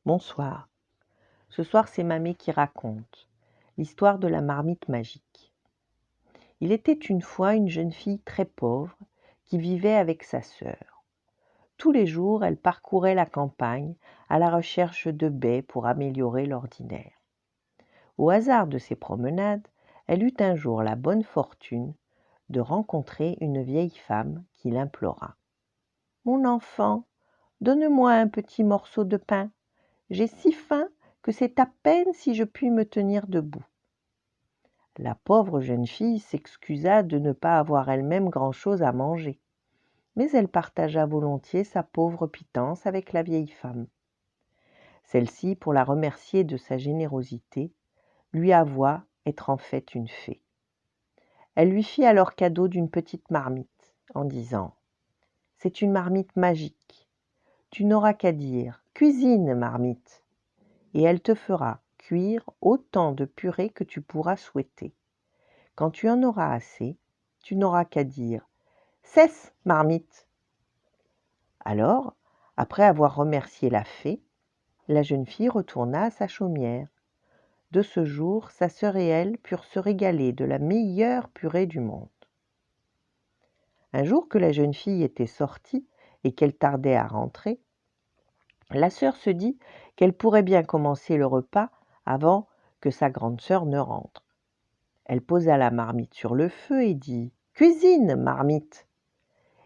Bonsoir. Ce soir, c'est Mamie qui raconte l'histoire de la marmite magique. Il était une fois une jeune fille très pauvre qui vivait avec sa sœur. Tous les jours, elle parcourait la campagne à la recherche de baies pour améliorer l'ordinaire. Au hasard de ses promenades, elle eut un jour la bonne fortune de rencontrer une vieille femme qui l'implora. « Mon enfant, donne-moi un petit morceau de pain. J'ai si faim que c'est à peine si je puis me tenir debout. » La pauvre jeune fille s'excusa de ne pas avoir elle-même grand-chose à manger, mais elle partagea volontiers sa pauvre pitance avec la vieille femme. Celle-ci, pour la remercier de sa générosité, lui avoua être en fait une fée. Elle lui fit alors cadeau d'une petite marmite, en disant « C'est une marmite magique. Tu n'auras qu'à dire « Cuisine, marmite !» et elle te fera cuire autant de purée que tu pourras souhaiter. Quand tu en auras assez, tu n'auras qu'à dire « Cesse, marmite !» Alors, après avoir remercié la fée, la jeune fille retourna à sa chaumière. De ce jour, sa sœur et elle purent se régaler de la meilleure purée du monde. Un jour que la jeune fille était sortie et qu'elle tardait à rentrer, la sœur se dit qu'elle pourrait bien commencer le repas avant que sa grande sœur ne rentre. Elle posa la marmite sur le feu et dit « Cuisine, marmite !»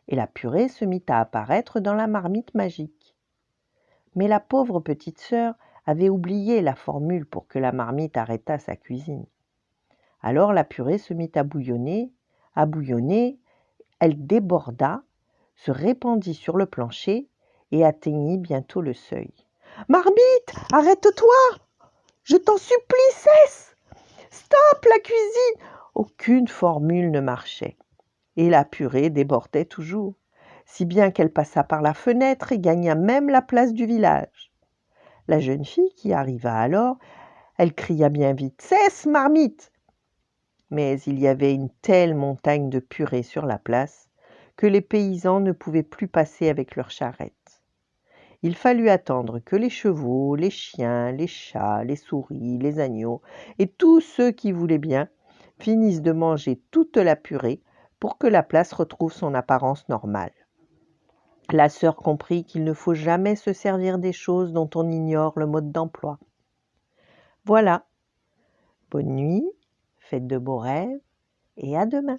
Et la purée se mit à apparaître dans la marmite magique. Mais la pauvre petite sœur avait oublié la formule pour que la marmite arrêtât sa cuisine. Alors la purée se mit à bouillonner, elle déborda, se répandit sur le plancher et atteignit bientôt le seuil. « Marmite, arrête-toi! Je t'en supplie, cesse! Stop la cuisine !» Aucune formule ne marchait, et la purée débordait toujours, si bien qu'elle passa par la fenêtre et gagna même la place du village. La jeune fille qui arriva alors, elle cria bien vite « Cesse, marmite !» Mais il y avait une telle montagne de purée sur la place que les paysans ne pouvaient plus passer avec leurs charrettes. Il fallut attendre que les chevaux, les chiens, les chats, les souris, les agneaux et tous ceux qui voulaient bien finissent de manger toute la purée pour que la place retrouve son apparence normale. La sœur comprit qu'il ne faut jamais se servir des choses dont on ignore le mode d'emploi. Voilà. Bonne nuit, faites de beaux rêves et à demain.